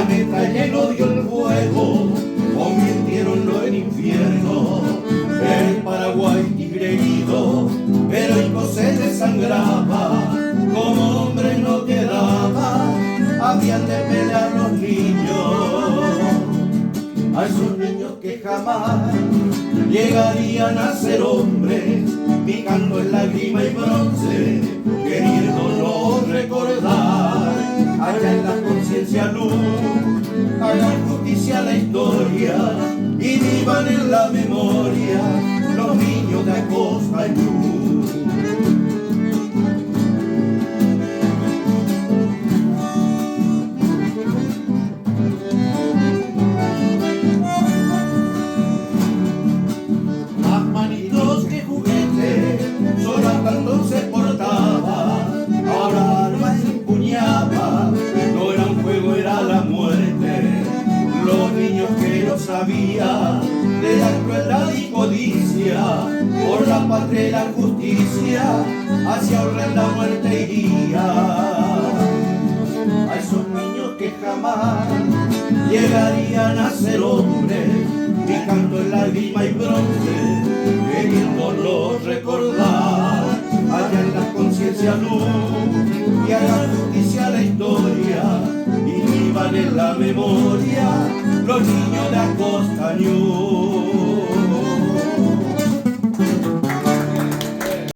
la metralla, el odio, el fuego, convirtiéronlo en infierno. El Paraguay tigre herido, heroico se desangraba, como hombre no quedaba, habían de pelear los niños. A esos niños que jamás llegarían a ser hombres, picando en lágrima y bronce, queriéndolo recordar. Allá en la conciencia luz, hagan justicia a la historia y vivan en la memoria los niños de Acosta y Luz. Más manitos que juguetes, solo andando se portaba, ahora armas empuñaba, no era un juego, era la muerte. Los niños que no sabían de la crueldad y codicia, por la patria y la justicia, hacia horrenda muerte iría. A esos niños que jamás llegarían a ser hombres, picando en lágrima y bronce, queriéndolos recordar. Allá en la conciencia luz, y hagan justicia a la historia y vivan en la memoria los niños de Acosta Ñu.